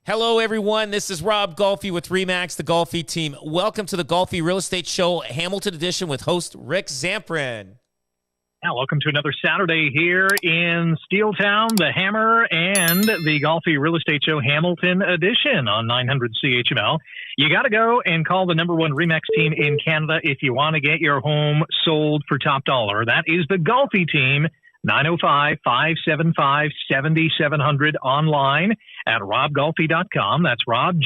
Hello, everyone. This is Rob Golfi with RE/MAX, the Golfi Team. Welcome to the Golfi Real Estate Show, Hamilton Edition with host Rick Zamprin. Now, welcome to another Saturday here in Steeltown, the Hammer, and the Golfi Real Estate Show Hamilton Edition on 900 CHML. You got to go and call the number one RE/MAX team in Canada if you want to get your home sold for top dollar. That is the Golfi Team, 905-575-7700, online at robgolfi.com. That's Rob,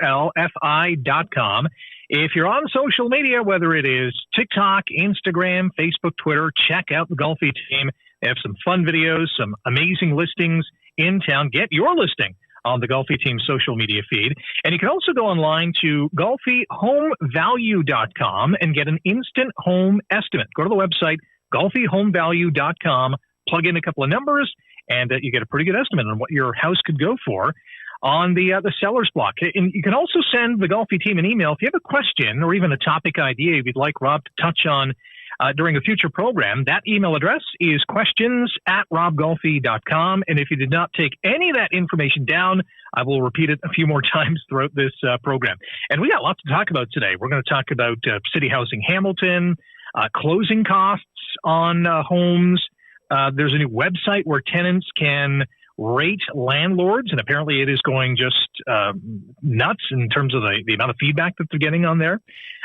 Golfi.com. If you're on social media, whether it is TikTok, Instagram, Facebook, Twitter, check out the Golfi Team. They have some fun videos, some amazing listings in town. Get your listing on the Golfi Team social media feed. And you can also go online to golfihomevalue.com and get an instant home estimate. Go to the website, golfihomevalue.com, plug in a couple of numbers, and you get a pretty good estimate on what your house could go for on the seller's block. And you can also send the Golfi Team an email if you have a question or even a topic idea you'd like Rob to touch on during a future program. That email address is questions@robgolfi.com. And if you did not take any of that information down, I will repeat it a few more times throughout this program. And we got lots to talk about today. We're going to talk about City Housing Hamilton, closing costs on homes. There's a new website where tenants can rate landlords, and apparently it is going just nuts in terms of the amount of feedback that they're getting on there.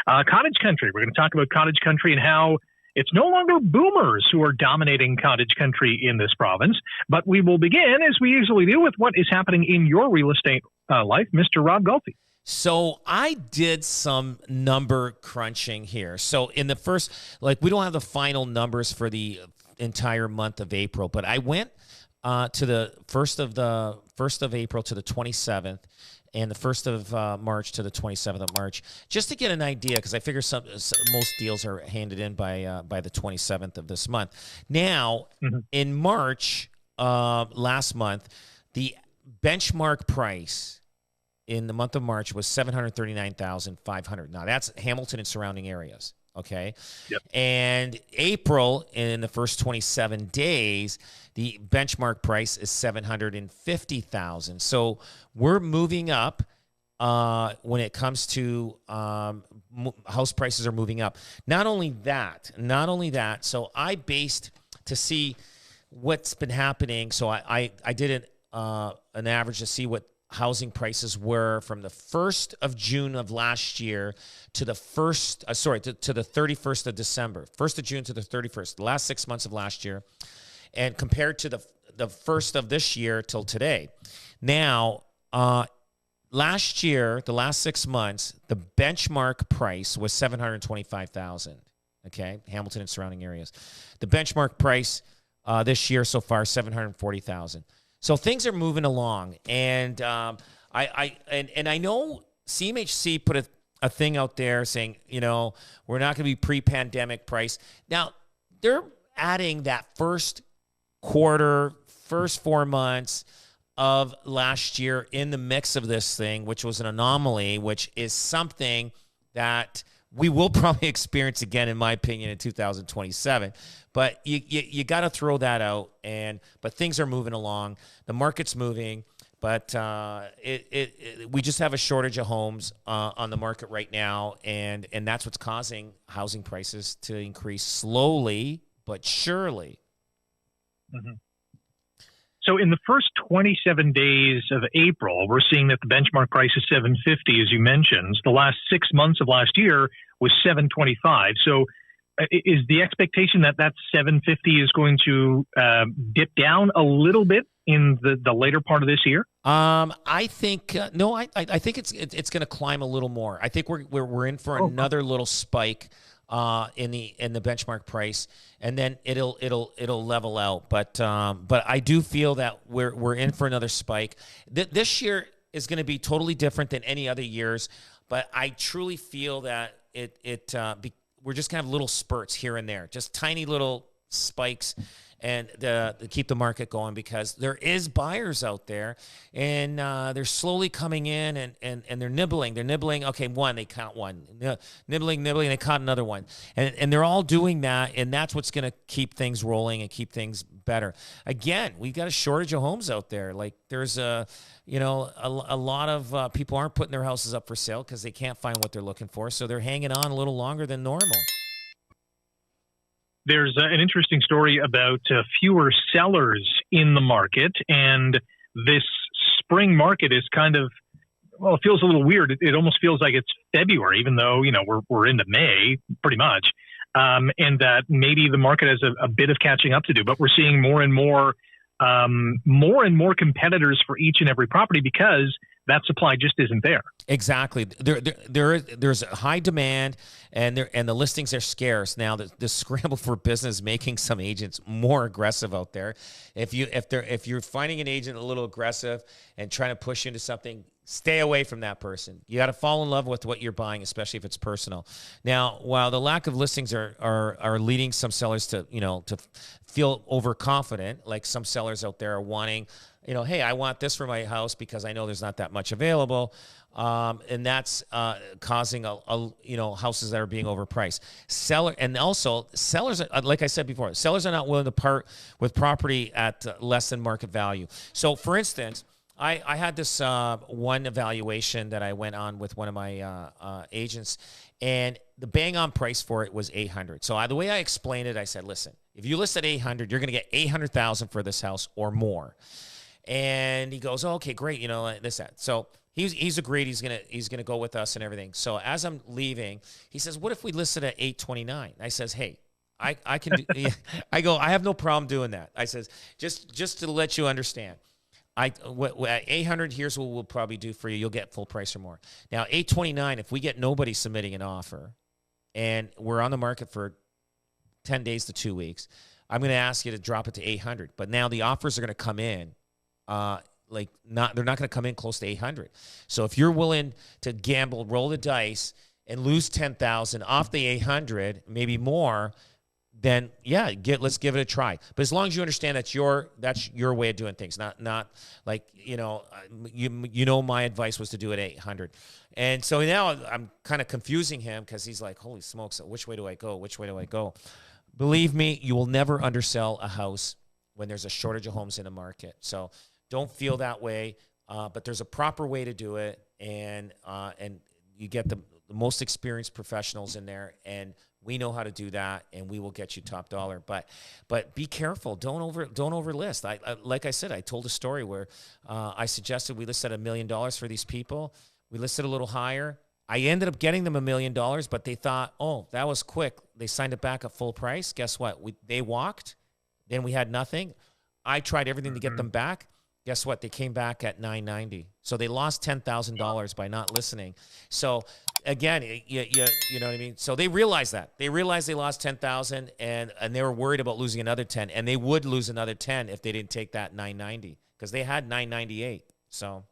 Cottage country. We're going to talk about cottage country and how it's no longer boomers who are dominating cottage country in this province. But we will begin, as we usually do, with what is happening in your real estate life. Mr. Rob Golfi. So I did some number crunching here. So in the first, we don't have the final numbers for the entire month of April, but I went to the first of April to the 27th, and the 1st of March to the 27th of March, just to get an idea, because I figure most deals are handed in by the 27th of this month. Now, in March, last month, the benchmark price in the month of March was $739,500. Now, that's Hamilton and surrounding areas. Okay. Yep. And April, in the first 27 days, the benchmark price is $750,000. So we're moving up when it comes to house prices are moving up. Not only that. So I based to see what's been happening. So I did an average to see what housing prices were from the 1st of June of last year to the to the 31st of December. 1st of June to the 31st, the last 6 months of last year, and compared to the 1st of this year till today. Now, last year, the last 6 months, the benchmark price was $725,000. Okay, Hamilton and surrounding areas. The benchmark price this year so far, $740,000. So things are moving along, and I know CMHC put a thing out there saying, we're not going to be pre-pandemic price. Now, they're adding that first 4 months of last year in the mix of this thing, which was an anomaly, which is something that we will probably experience again, in my opinion, in 2027. But you got to throw that out. But things are moving along. The market's moving. But we just have a shortage of homes on the market right now, and that's what's causing housing prices to increase slowly but surely. Mm-hmm. So in the first 27 days of April, we're seeing that the benchmark price is $750, as you mentioned. The last 6 months of last year was $725. So is the expectation that that $750 is going to dip down a little bit in the later part of this year? I think no. I think it's going to climb a little more. I think we're in for another little spike in the benchmark price, and then it'll level out. But I do feel that we're in for another spike. This year is going to be totally different than any other years. But I truly feel that we're just going to have little spurts here and there, just tiny little spikes, and to keep the market going, because there is buyers out there, and they're slowly coming in, and they're nibbling. They're nibbling. Okay, one, they caught one. Nibbling, they caught another one. And they're all doing that, and that's what's going to keep things rolling and keep things better. Again, we've got a shortage of homes out there. Like, there's a lot of people aren't putting their houses up for sale because they can't find what they're looking for, so they're hanging on a little longer than normal. There's an interesting story about fewer sellers in the market, and this spring market is kind of, well, it feels a little weird. It almost feels like it's February, even though, we're into May pretty much, and that maybe the market has a bit of catching up to do. But we're seeing more and more competitors for each and every property because that supply just isn't there. Exactly. There's a high demand, and the listings are scarce. Now, the scramble for business making some agents more aggressive out there. If you're finding an agent a little aggressive and trying to push you into something, stay away from that person. You got to fall in love with what you're buying, especially if it's personal. Now, while the lack of listings are leading some sellers to feel overconfident, like some sellers out there are wanting, hey, I want this for my house because I know there's not that much available, and that's causing houses that are being overpriced. Sellers, like I said before, sellers are not willing to part with property at less than market value. So, for instance, I had this one evaluation that I went on with one of my agents, and the bang-on price for it was $800. So the way I explained it, I said, listen, if you list at $800, you're going to get $800,000 for this house or more. And he goes, oh, okay, great, this, that. So he's agreed he's gonna go with us and everything. So as I'm leaving, he says, what if we listed at $829? I says, hey, I can do. I go, I have no problem doing that. I says, just to let you understand. At 800, here's what we'll probably do for you. You'll get full price or more. Now, 829, if we get nobody submitting an offer, and we're on the market for 10 days to 2 weeks, I'm going to ask you to drop it to 800. But now the offers are going to come in, they're not going to come in close to 800. So if you're willing to gamble, roll the dice, and lose 10,000 off the 800, maybe more, then yeah, let's give it a try. But as long as you understand that's your way of doing things, not like my advice was to do it 800. And so now I'm kind of confusing him because he's like, holy smokes, which way do I go? Which way do I go? Believe me, you will never undersell a house when there's a shortage of homes in the market. So don't feel that way. But there's a proper way to do it, and you get the most experienced professionals in there, and we know how to do that, and we will get you top dollar. But be careful. Don't overlist. Like I said, I told a story where I suggested we listed $1 million for these people. We listed a little higher. I ended up getting them $1 million, but they thought, oh, that was quick. They signed it back at full price. Guess what? They walked. Then we had nothing. I tried everything to get them back. Guess what? They came back at $990. So they lost $10,000 by not listening. So again, you know what I mean? So they realized that. They realized they lost $10,000, and they were worried about losing another 10, and they would lose another 10 if they didn't take that $990, because they had $998. So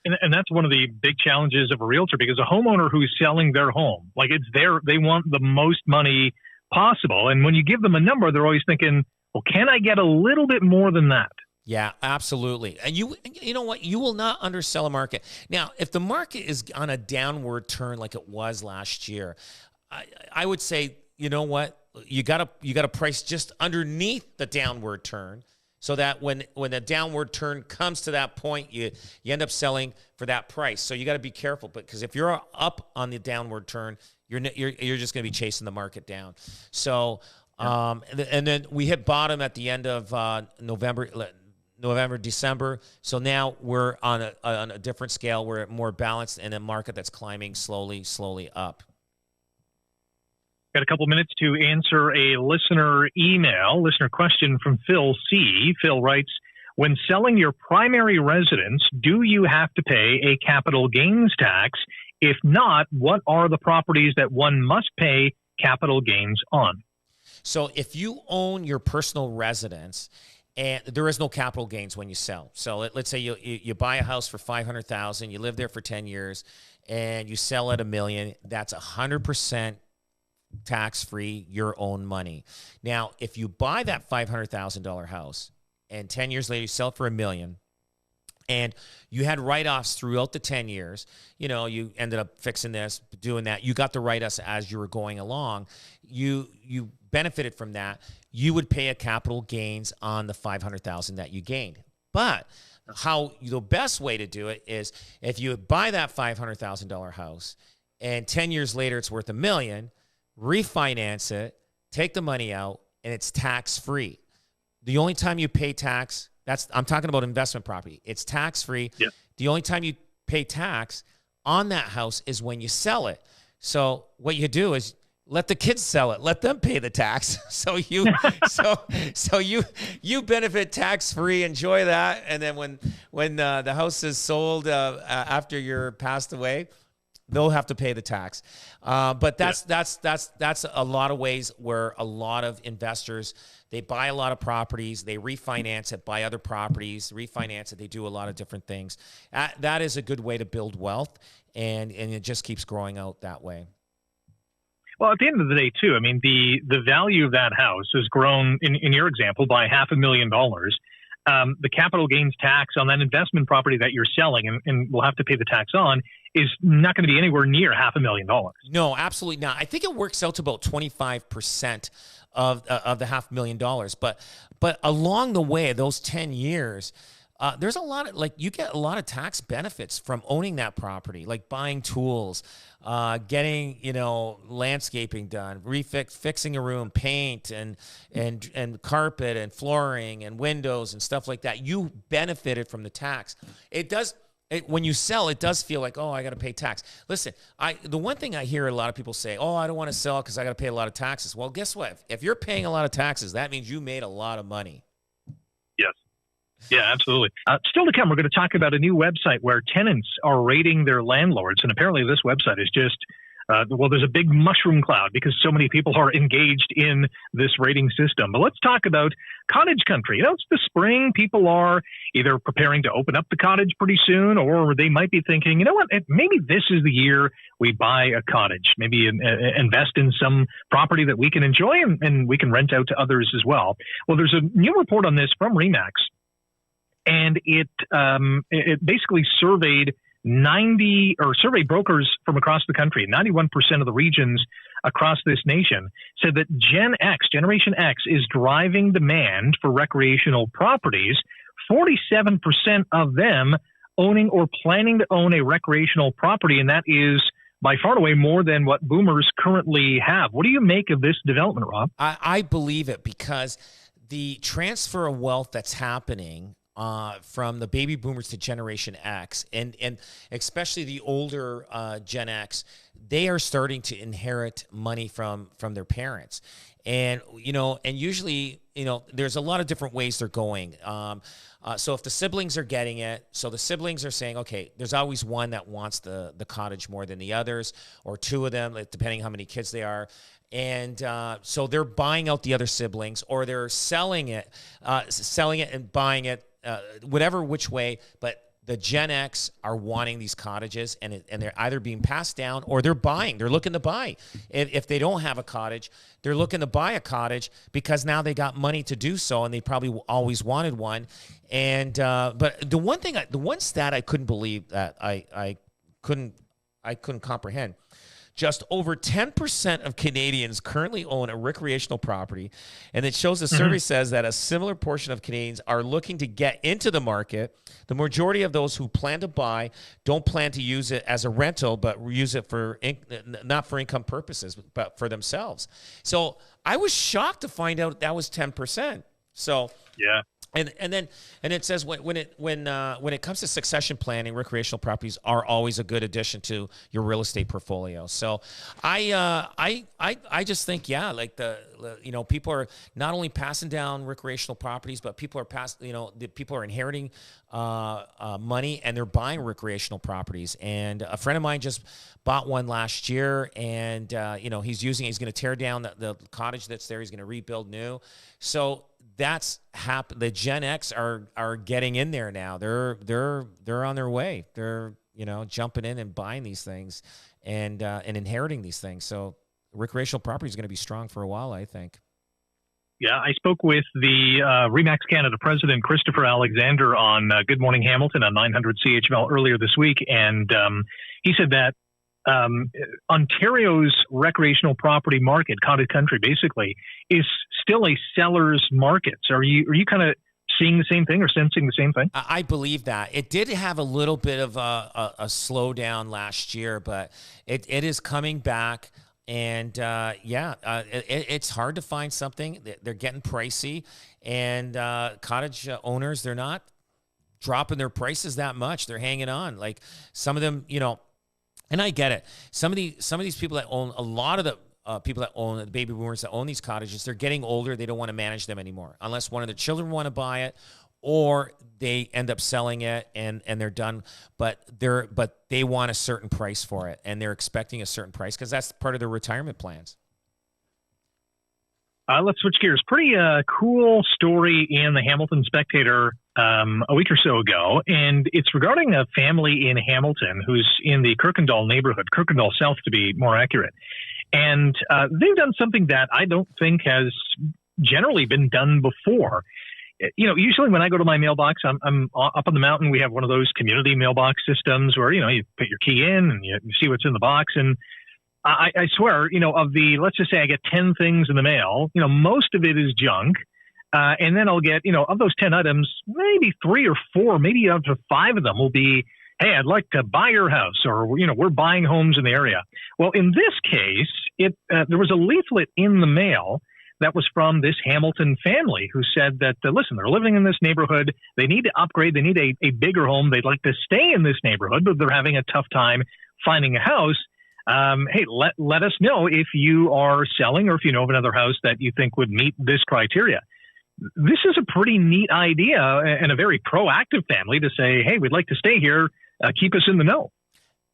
and that's one of the big challenges of a realtor, because a homeowner who's selling their home, like they want the most money possible. And when you give them a number, they're always thinking, well, can I get a little bit more than that? Yeah, absolutely. And you know what? You will not undersell a market. Now, if the market is on a downward turn like it was last year, I would say, you know what? You gotta price just underneath the downward turn, so that when the downward turn comes to that point, you end up selling for that price. So you got to be careful, because if you're up on the downward turn, you're just going to be chasing the market down. So and then we hit bottom at the end of November, December. So now we're on a different scale. We're more balanced in a market that's climbing slowly up. Got a couple minutes to answer a listener question from Phil C. Phil writes, when selling your primary residence, do you have to pay a capital gains tax? If not, what are the properties that one must pay capital gains on? So if you own your personal residence, and there is no capital gains when you sell. So let's say you buy a house for $500,000, you live there for 10 years, and you sell at $1 million. That's 100% tax-free, your own money. Now, if you buy that $500,000 house and 10 years later you sell it for $1 million, and you had write-offs throughout the 10 years, you ended up fixing this, doing that, you got the write-offs as you were going along, you benefited from that, you would pay a capital gains on the $500,000 that you gained. But the best way to do it is if you buy that $500,000 house and 10 years later it's worth $1 million, refinance it, take the money out, and it's tax-free. The only time you pay tax, I'm talking about investment property, it's tax-free. Yep. The only time you pay tax on that house is when you sell it. So what you do is let the kids sell it, let them pay the tax. So you benefit tax-free, enjoy that, and then when the house is sold after you're passed away, they'll have to pay the tax. But that's a lot of ways where a lot of investors, they buy a lot of properties, they refinance it, buy other properties, refinance it. They do a lot of different things. That is a good way to build wealth, and it just keeps growing out that way. Well, at the end of the day, too, I mean, the value of that house has grown, in your example, by $500,000. The capital gains tax on that investment property that you're selling and will have to pay the tax on is not going to be anywhere near $500,000. No, absolutely not. I think it works out to about 25% of the $500,000. But along the way, those 10 years, there's a lot of, you get a lot of tax benefits from owning that property, like buying tools, getting, landscaping done, fixing a room, paint and carpet and flooring and windows and stuff like that. You benefited from the tax. When you sell, it does feel like, oh, I got to pay tax. Listen, the one thing I hear a lot of people say, oh, I don't want to sell because I got to pay a lot of taxes. Well, guess what? If you're paying a lot of taxes, that means you made a lot of money. Yes. Yeah, absolutely. Still to come, we're going to talk about a new website where tenants are rating their landlords. And apparently this website is just, there's a big mushroom cloud because so many people are engaged in this rating system. But let's talk about cottage country. It's the spring. People are either preparing to open up the cottage pretty soon, or they might be thinking, maybe this is the year we buy a cottage, maybe invest in some property that we can enjoy and we can rent out to others as well. Well, there's a new report on this from RE/MAX. And it basically surveyed survey brokers from across the country. 91% of the regions across this nation said that Generation X is driving demand for recreational properties. 47% of them owning or planning to own a recreational property, and that is by far and away more than what boomers currently have. What do you make of this development, Rob? I believe it because the transfer of wealth that's happening from the baby boomers to Generation X, and especially the older Gen X, they are starting to inherit money from their parents. And, and usually, there's a lot of different ways they're going. So if the siblings are getting it, so the siblings are saying, okay, there's always one that wants the cottage more than the others, or two of them, depending how many kids they are. And so they're buying out the other siblings, or they're selling it and buying it, whatever which way, but the Gen X are wanting these cottages, and they're either being passed down or they're buying. They're looking to buy. If they don't have a cottage, they're looking to buy a cottage because now they got money to do so, and they probably always wanted one. And but the one stat I couldn't believe, that I couldn't comprehend. Just over 10% of Canadians currently own a recreational property, and it shows the survey says that a similar portion of Canadians are looking to get into the market. The majority of those who plan to buy don't plan to use it as a rental, but use it for not for income purposes, but for themselves. So I was shocked to find out that was 10%. So yeah. And it says when it comes to succession planning, recreational properties are always a good addition to your real estate portfolio. So I just think people are not only passing down recreational properties, but people are inheriting money, and they're buying recreational properties. And a friend of mine just bought one last year, and he's going to tear down the cottage that's there. He's going to rebuild new. So that's happened. The Gen X are getting in there now. They're on their way. They're jumping in and buying these things and inheriting these things. So recreational property is going to be strong for a while, I think. Yeah, I spoke with the RE/MAX Canada president, Christopher Alexander, on Good Morning Hamilton on 900 CHML earlier this week, and he said that Ontario's recreational property market, cottage country, basically, is still a seller's market. So are you kind of seeing the same thing or sensing the same thing? I believe that. It did have a little bit of a slowdown last year, but it is coming back. And it's hard to find something. They're getting pricey, and cottage owners, they're not dropping their prices that much. They're hanging on. Like some of them, and I get it. Some of these people that own, a lot of the people that own, the baby boomers that own these cottages, they're getting older. They don't want to manage them anymore unless one of the children want to buy it, or they end up selling it and they're done. But they want a certain price for it, and they're expecting a certain price because that's part of their retirement plans. Let's switch gears. Pretty cool story in the Hamilton Spectator a week or so ago, and it's regarding a family in Hamilton who's in the Kirkendall neighborhood, Kirkendall South to be more accurate. And they've done something that I don't think has generally been done before. Usually when I go to my mailbox, I'm up on the mountain. We have one of those community mailbox systems where, you put your key in and you see what's in the box. And I swear, of let's just say I get 10 things in the mail, most of it is junk. And then I'll get, of those 10 items, maybe 3 or 4, maybe up to 5 of them will be, hey, I'd like to buy your house, or, we're buying homes in the area. Well, in this case, there was a leaflet in the mail that was from this Hamilton family who said that, listen, they're living in this neighborhood. They need to upgrade. They need a bigger home. They'd like to stay in this neighborhood, but they're having a tough time finding a house. Hey, let us know if you are selling or if you know of another house that you think would meet this criteria. This is a pretty neat idea and a very proactive family to say, hey, we'd like to stay here. Keep us in the know.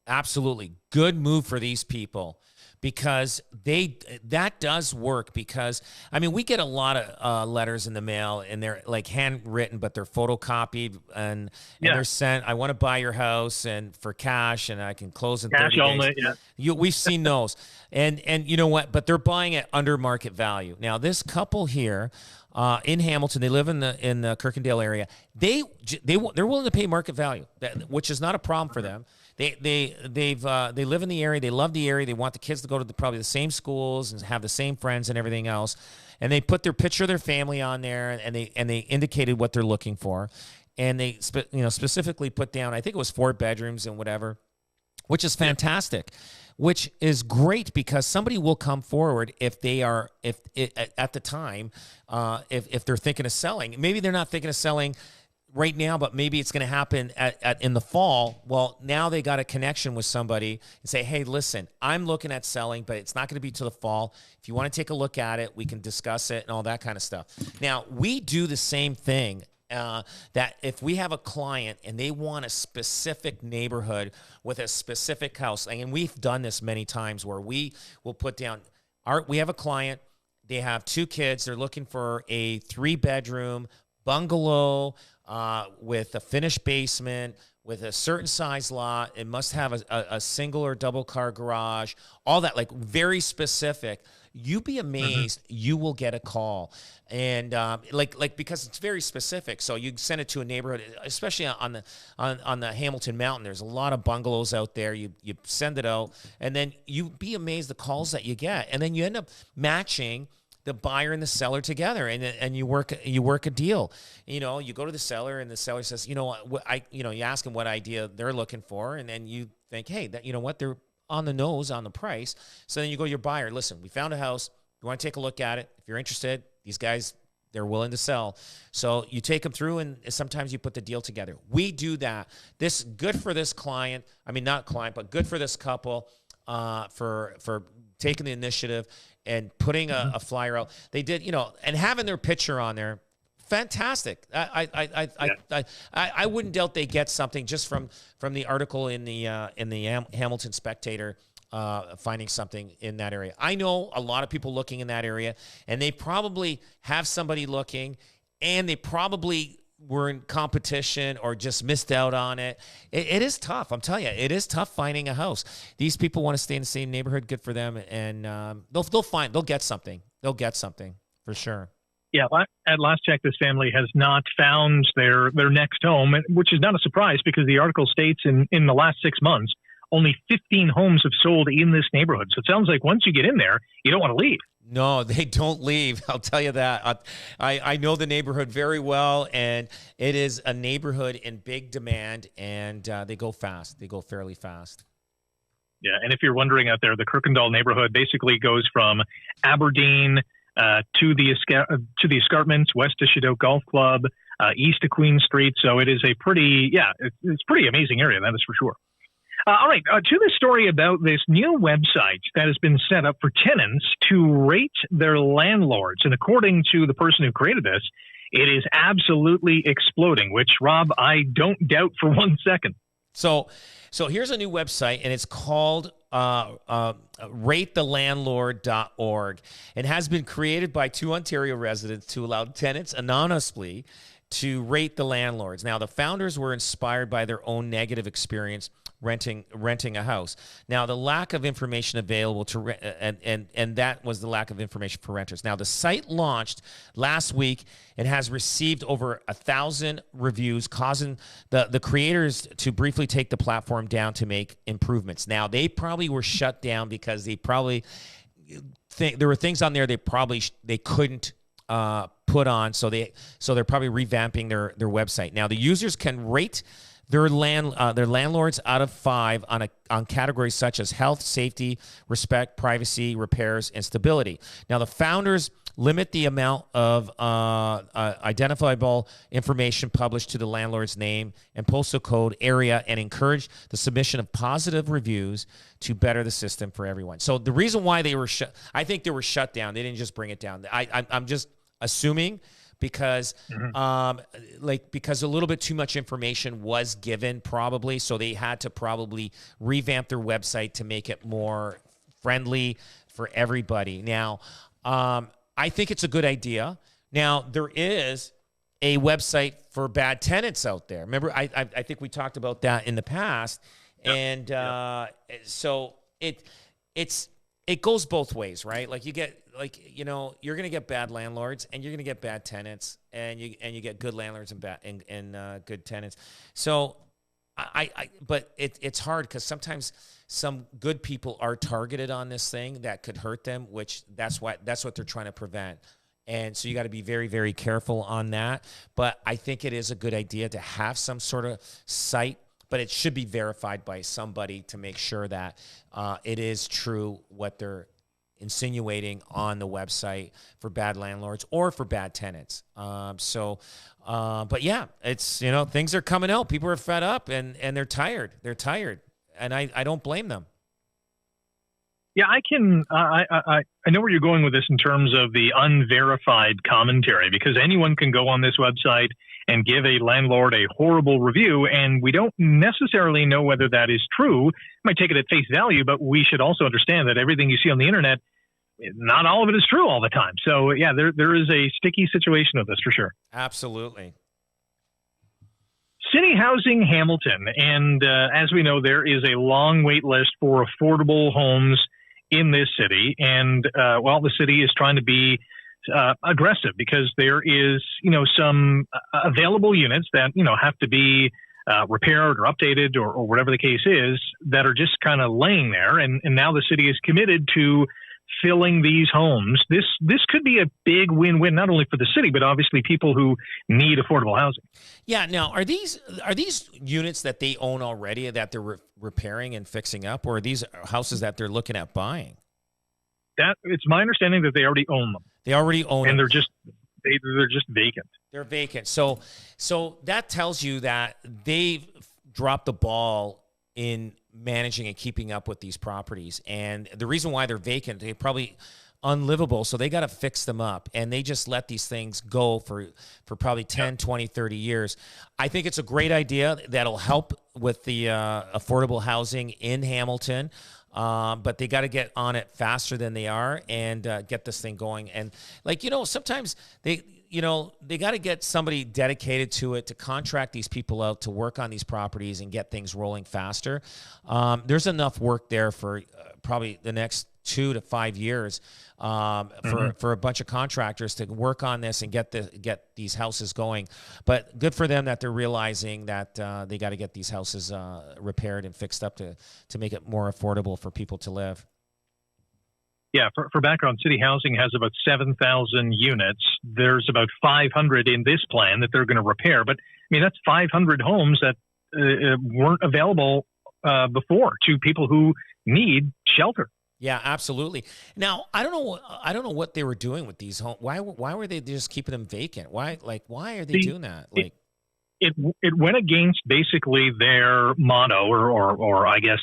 Absolutely. Good move for these people. Because that does work, because we get a lot of letters in the mail, and they're like handwritten, but they're photocopied and they're sent. I want to buy your house and for cash, and I can close in 30 days. Only, yeah. We've seen those, and you know what? But they're buying it under market value. Now this couple here in Hamilton, they live in the Kirkendall area. They're willing to pay market value, which is not a problem for them. They live in the area. They love the area. They want the kids to go to probably the same schools and have the same friends and everything else. And they put their picture of their family on there, and they indicated what they're looking for, and they specifically put down, I think it was 4 bedrooms and whatever, which is fantastic. Which is great, because somebody will come forward if at the time if they're thinking of selling. Maybe they're not thinking of selling right now, but maybe it's going to happen in the fall. Well, now they got a connection with somebody and say, hey, listen, I'm looking at selling, but it's not going to be till the fall. If you want to take a look at it, we can discuss it and all that kind of stuff. Now, we do the same thing. That if we have a client and they want a specific neighborhood with a specific house, and we've done this many times where we will put down we have a client, they have 2 kids, they're looking for a 3-bedroom bungalow with a finished basement, with a certain size lot. It must have a single or double car garage, all that, like very specific. You'd be amazed. You will get a call, and because it's very specific. So you send it to a neighborhood, especially on the Hamilton Mountain. There's a lot of bungalows out there. You send it out, and then you'd be amazed the calls that you get, and then you end up matching the buyer and the seller together, and you work a deal. You go to the seller, and the seller says, you ask them what idea they're looking for, and then you think, hey, they're on the nose on the price. So then you go to your buyer, listen, we found a house. You want to take a look at it? If you're interested, these guys, they're willing to sell. So you take them through, and sometimes you put the deal together. We do that. This good for this client. Not client, but good for this couple for taking the initiative and putting a flyer out. They did, and having their picture on there. Fantastic. I wouldn't doubt they get something just from the article in the Hamilton Spectator, finding something in that area. I know a lot of people looking in that area, and they probably have somebody looking, and they probably were in competition or just missed out on it. It is tough. I'm telling you, it is tough finding a house. These people want to stay in the same neighborhood. Good for them. And they'll get something. They'll get something for sure. Yeah, at last check, this family has not found their next home, which is not a surprise because the article states in the last 6 months, only 15 homes have sold in this neighborhood. So it sounds like once you get in there, you don't want to leave. No, they don't leave. I'll tell you that. I know the neighborhood very well, and it is a neighborhood in big demand, and they go fast. They go fairly fast. Yeah, and if you're wondering out there, the Kirkendall neighborhood basically goes from Aberdeen to the escarpments, west to Shadow Golf Club, east to Queen Street. So it is a pretty, it's pretty amazing area, that is for sure. All right, to the story about this new website that has been set up for tenants to rate their landlords. And according to the person who created this, it is absolutely exploding, which, Rob, I don't doubt for 1 second. So here's a new website, and it's called ratethelandlord.org. It has been created by 2 Ontario residents to allow tenants anonymously to rate the landlords. Now, the founders were inspired by their own negative experience renting a house. Now, the lack of information available to and that was the lack of information for renters. Now, the site launched last week and has received over 1,000 reviews, causing the creators to briefly take the platform down to make improvements. Now, they probably were shut down because they probably there were things on there they couldn't put on, so they're probably revamping their website. Now, the users can rate their landlords out of 5 on categories such as health, safety, respect, privacy, repairs, and stability. Now, the founders limit the amount of identifiable information published to the landlord's name and postal code, area, and encourage the submission of positive reviews to better the system for everyone. So the reason why they were I think they were shut down. They didn't just bring it down. I'm just assuming because because a little bit too much information was given probably, so they had to probably revamp their website to make it more friendly for everybody. Now, I think it's a good idea. Now, there is a website for bad tenants out there. Remember, I think we talked about that in the past, and so it goes both ways, right? Like you're going to get bad landlords and you're going to get bad tenants, and you get good landlords and good tenants. So but it's hard because sometimes some good people are targeted on this thing that could hurt them, which that's what they're trying to prevent. And so you got to be very, very careful on that. But I think it is a good idea to have some sort of site, but it should be verified by somebody to make sure that it is true what they're insinuating on the website for bad landlords or for bad tenants. But yeah, it's, things are coming out. People are fed up and they're tired. They're tired. And I don't blame them. Yeah, I know where you're going with this in terms of the unverified commentary, because anyone can go on this website and give a landlord a horrible review, and we don't necessarily know whether that is true. We might take it at face value, but we should also understand that everything you see on the internet, not all of it is true all the time. So yeah, there is a sticky situation with this for sure. Absolutely. City Housing Hamilton, and as we know, there is a long wait list for affordable homes in this city, and the city is trying to be aggressive because there is, some available units that, have to be repaired or updated or whatever the case is, that are just kind of laying there. And now the city is committed to filling these homes. This could be a big win-win, not only for the city, but obviously people who need affordable housing. Yeah. Now, are these units that they own already that they're repairing and fixing up, or are these houses that they're looking at buying? It's my understanding that they already own them. They already own and them. They're just vacant. They're vacant. So that tells you that they've dropped the ball in managing and keeping up with these properties. And the reason why they're vacant, they're probably unlivable, so they got to fix them up. And they just let these things go for probably 10, 20, 30 years. I think it's a great idea that'll help with the affordable housing in Hamilton. But they got to get on it faster than they are and get this thing going. And sometimes they got to get somebody dedicated to it, to contract these people out to work on these properties and get things rolling faster. There's enough work there for probably the next 2 to 5 years for a bunch of contractors to work on this and get these houses going. But good for them that they're realizing that they got to get these houses repaired and fixed up to make it more affordable for people to live. Yeah, for background, City Housing has about 7,000 units. There's about 500 in this plan that they're going to repair. But, I mean, that's 500 homes that weren't available before to people who need shelter. Yeah, absolutely. Now, I don't know what they were doing with these homes. Why were they just keeping them vacant? Why are they doing that? Like, it went against basically their motto or I guess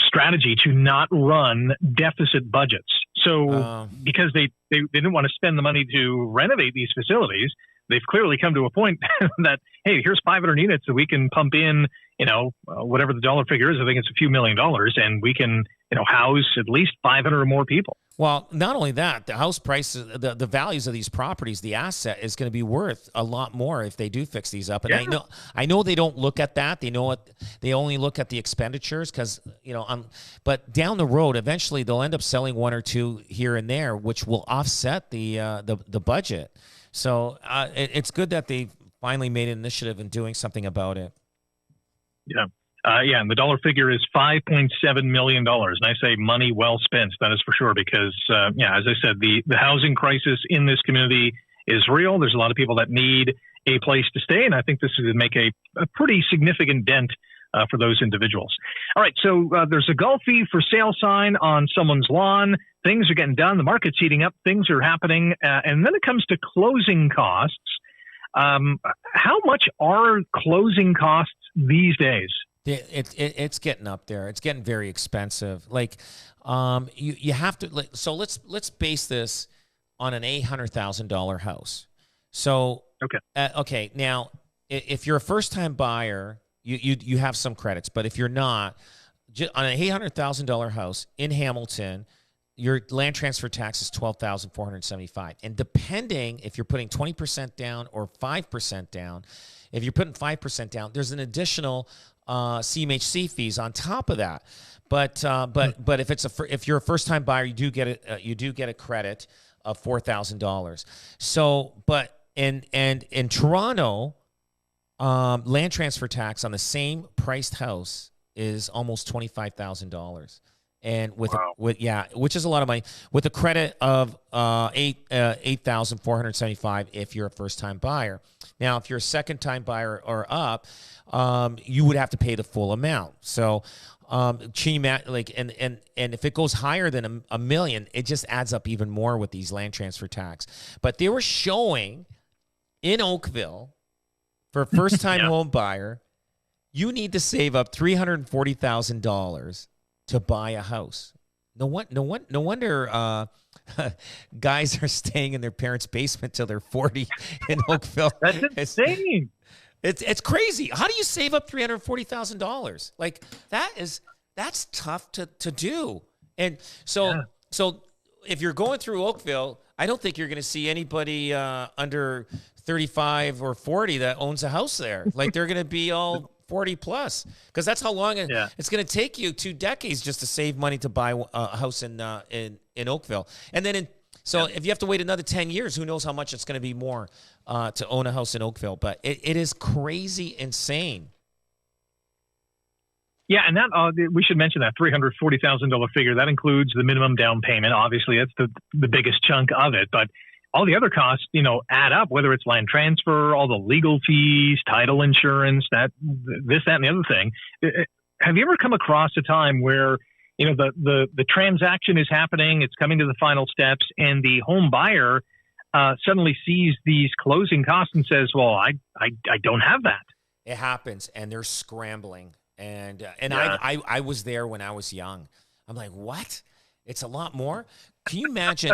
strategy to not run deficit budgets. So because they didn't want to spend the money to renovate these facilities, they've clearly come to a point that, hey, here's 500 units that we can pump in, whatever the dollar figure is. I think it's a few $1 million, and we can, house at least 500 or more people. Well, not only that, the house prices, the values of these properties, the asset is going to be worth a lot more if they do fix these up. And I know they don't look at that. They only look at the expenditures because, but down the road, eventually they'll end up selling one or two here and there, which will offset the budget. So it's good that they finally made an initiative in doing something about it. Yeah. And the dollar figure is $5.7 million. And I say money well spent, that is for sure, because, as I said, the housing crisis in this community is real. There's a lot of people that need a place to stay, and I think this is going to make a pretty significant dent for those individuals. All right, so there's a Golfi for sale sign on someone's lawn. Things are getting done. The market's heating up. Things are happening. And then it comes to closing costs. How much are closing costs these days? It's getting up there. It's getting very expensive. Like, you have to. So let's base this on an $800,000 house. So okay. Now, if you're a first time buyer, you have some credits. But if you're not, on an $800,000 house in Hamilton, your land transfer tax is $12,475, and depending if you're putting 20% down or 5% down, if you're putting 5% down, there's an additional CMHC fees on top of that. But if you're a first time buyer, you do get a credit of $4,000. So, but in Toronto, land transfer tax on the same priced house is almost $25,000. And which is a lot of money, with a credit of $8,475 if you're a first time buyer. Now, if you're a second time buyer or up, you would have to pay the full amount. So, and if it goes higher than a million, it just adds up even more with these land transfer tax. But they were showing in Oakville for a first time home buyer, you need to save up $340,000 to buy a house. No wonder guys are staying in their parents' basement till they're 40 in Oakville. That's insane. It's crazy. How do you save up $340,000? Like that's tough to do. And so if you're going through Oakville, I don't think you're going to see anybody under 35 or 40 that owns a house there. Like they're going to be all 40 plus, because that's how long it's going to take you 2 decades just to save money to buy a house in Oakville. And then if you have to wait another 10 years, who knows how much it's going to be more to own a house in Oakville. But it is crazy insane. Yeah, and that we should mention that $340,000 figure. That includes the minimum down payment. Obviously, that's the biggest chunk of it. But all the other costs, add up, whether it's land transfer, all the legal fees, title insurance, that, and the other thing. Have you ever come across a time where, the transaction is happening, it's coming to the final steps, and the home buyer suddenly sees these closing costs and says, well, I don't have that. It happens, and they're scrambling. And Yeah. I was there when I was young. I'm like, what? It's a lot more? Can you imagine?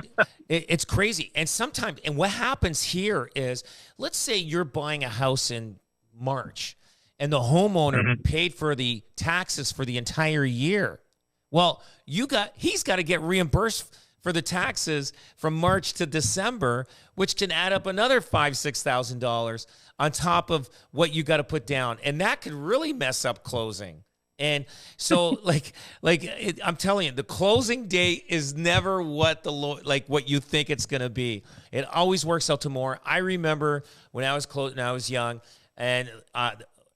It's crazy. And sometimes, and what happens here is, let's say you're buying a house in March and the homeowner paid for the taxes for the entire year. Well, he's got to get reimbursed for the taxes from March to December, which can add up another $5,000-$6,000 on top of what you got to put down. And that could really mess up closing. And so, I'm telling you, the closing date is never what what you think it's going to be. It always works out to more. I remember when I was young, and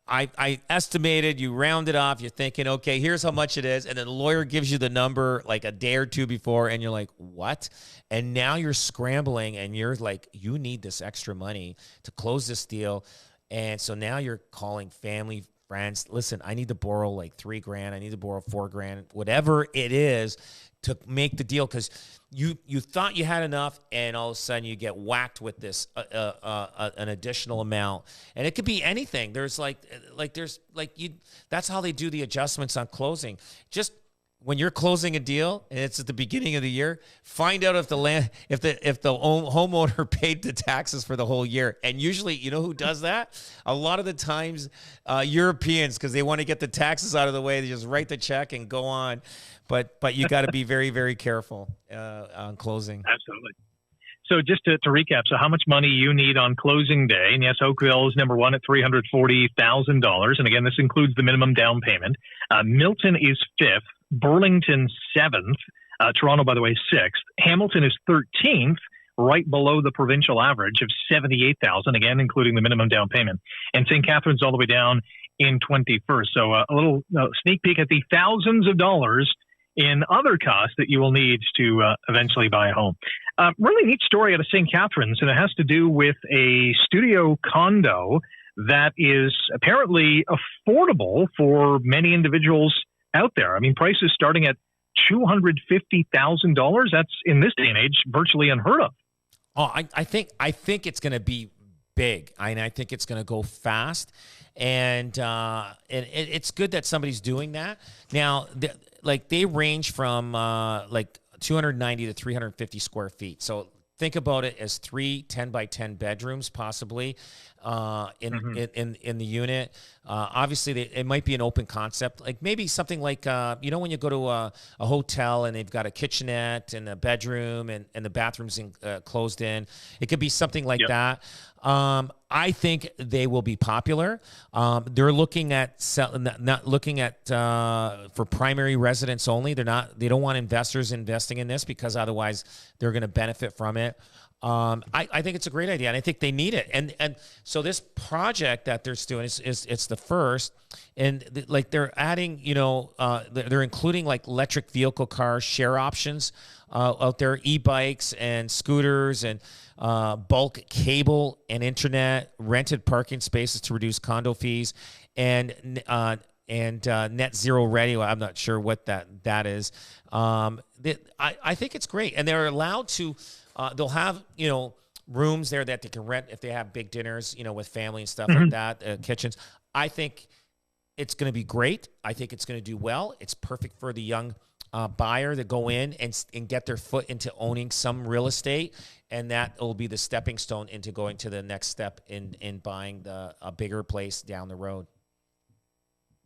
I estimated, you round it off, you're thinking, okay, here's how much it is, and then the lawyer gives you the number like a day or two before, and you're like, what? And now you're scrambling, and you're like, you need this extra money to close this deal, and so now you're calling family, friends, listen, I need to borrow like $3,000. I need to borrow $4,000, whatever it is to make the deal. Cause you thought you had enough, and all of a sudden you get whacked with this, an additional amount. And it could be anything. There's that's how they do the adjustments on closing. Just when you're closing a deal and it's at the beginning of the year, find out if the homeowner paid the taxes for the whole year. And usually, you know who does that? A lot of the times, Europeans, because they want to get the taxes out of the way. They just write the check and go on. But you got to be very, very careful on closing. Absolutely. So just to recap, so how much money you need on closing day? And yes, Oakville is number one at $340,000. And again, this includes the minimum down payment. Milton is fifth. Burlington 7th, Toronto, by the way, 6th. Hamilton is 13th, right below the provincial average of $78,000, again, including the minimum down payment. And St. Catharines all the way down in 21st. So a little sneak peek at the thousands of dollars in other costs that you will need to eventually buy a home. Really neat story out of St. Catharines, and it has to do with a studio condo that is apparently affordable for many individuals out there. I mean, prices starting at $250,000. That's, in this day and age, virtually unheard of. Oh, I think it's going to be big. I think it's going to go fast, and it's good that somebody's doing that. Now, they range from 290 to 350 square feet. So think about it as 3 10 by 10 bedrooms, possibly in the unit. Obviously, it might be an open concept, like maybe something like when you go to a hotel and they've got a kitchenette and a bedroom and the bathroom's closed in. It could be something like that. I think they will be popular. They're looking at not looking at for primary residents only. They don't want investors investing in this because otherwise they're going to benefit from it. I think it's a great idea, and I think they need it. And so this project that they're doing is it's the first, and they're adding, they're including like electric vehicle cars, share options out there, e-bikes and scooters, and bulk cable and internet, rented parking spaces to reduce condo fees, and net zero ready. I'm not sure what that is. I think it's great, and they're allowed to. They'll have, rooms there that they can rent if they have big dinners, with family and stuff like that, kitchens. I think it's going to be great. I think it's going to do well. It's perfect for the young buyer to go in and get their foot into owning some real estate, and that will be the stepping stone into going to the next step in buying a bigger place down the road.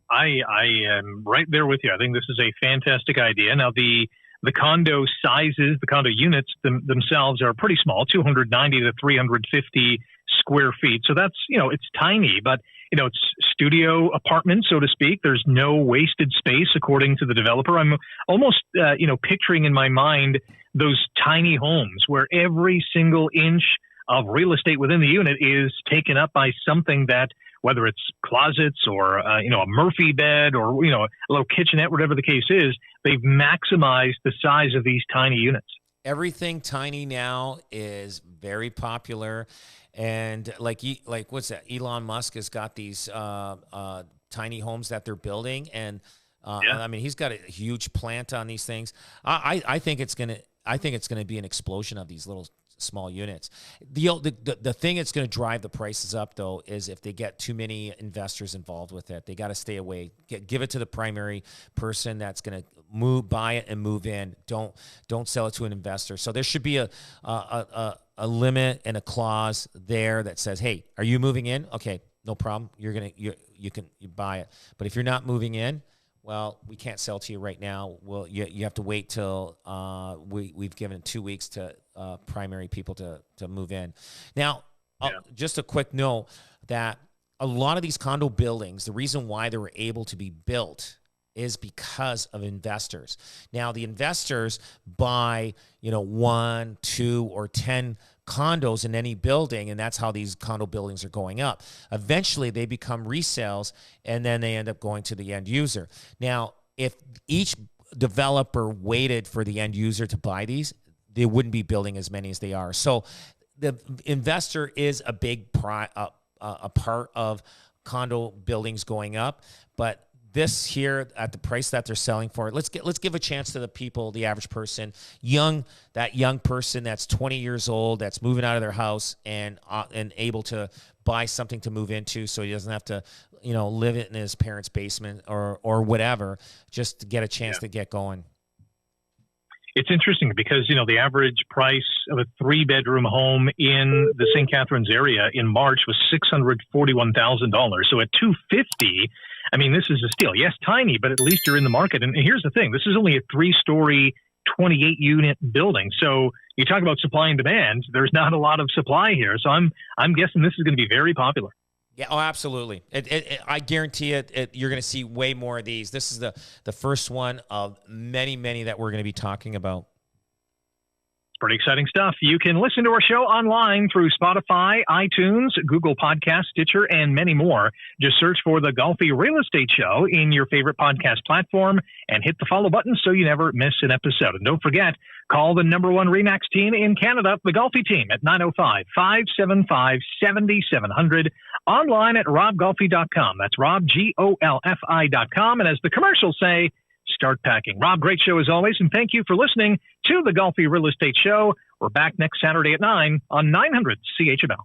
I am right there with you. I think this is a fantastic idea. Now, the condo sizes, the condo units themselves are pretty small, 290 to 350 square feet. So that's, it's tiny, but, it's studio apartment, so to speak. There's no wasted space, according to the developer. I'm almost, picturing in my mind those tiny homes where every single inch of real estate within the unit is taken up by something that, whether it's closets or, a Murphy bed or, a little kitchenette, whatever the case is, they've maximized the size of these tiny units. Everything tiny now is very popular. And what's that? Elon Musk has got these tiny homes that they're building. And he's got a huge plant on these things. I think it's going to be an explosion of these little small units. The thing that's going to drive the prices up, though, is if they get too many investors involved with it. They got to stay away. Give it to the primary person that's going to buy it and move in. Don't sell it to an investor. So there should be a limit and a clause there that says, hey, are you moving in? Okay, no problem. You can buy it. But if you're not moving in, well, we can't sell to you right now. Well, you have to wait till we've given 2 weeks to primary people to move in. Now, just a quick note that a lot of these condo buildings, the reason why they were able to be built is because of investors. Now, the investors buy, 1, 2, or 10 condos in any building, and that's how these condo buildings are going up. Eventually, they become resales, and then they end up going to the end user. Now, if each developer waited for the end user to buy these, they wouldn't be building as many as they are. So the investor is a big a part of condo buildings going up, but this here at the price that they're selling for, let's give a chance to the people, the average person, that young person that's 20 years old, that's moving out of their house and able to buy something to move into, so he doesn't have to, live it in his parents' basement or whatever, just to get a chance to get going. It's interesting because, the average price of a 3-bedroom home in the St. Catharines area in March was $641,000. So at $250,000, I mean, this is a steal. Yes, tiny, but at least you're in the market. And here's the thing. This is only a 3-story, 28-unit building. So you talk about supply and demand. There's not a lot of supply here. So I'm guessing this is going to be very popular. Yeah, oh, absolutely. I guarantee you're going to see way more of these. This is the first one of many, many that we're going to be talking about. Pretty exciting stuff. You can listen to our show online through Spotify, iTunes, Google Podcasts, Stitcher, and many more. Just search for the Golfi Real Estate Show in your favorite podcast platform and hit the follow button so you never miss an episode. And don't forget, call the #1 RE/MAX team in Canada, the Golfi Team, at 905-575-7700. Online at robgolfi.com. That's robgolfi.com. And as the commercials say, start packing. Rob, great show as always, and thank you for listening to the Golfi Real Estate Show. We're back next Saturday at 9 on 900 CHML.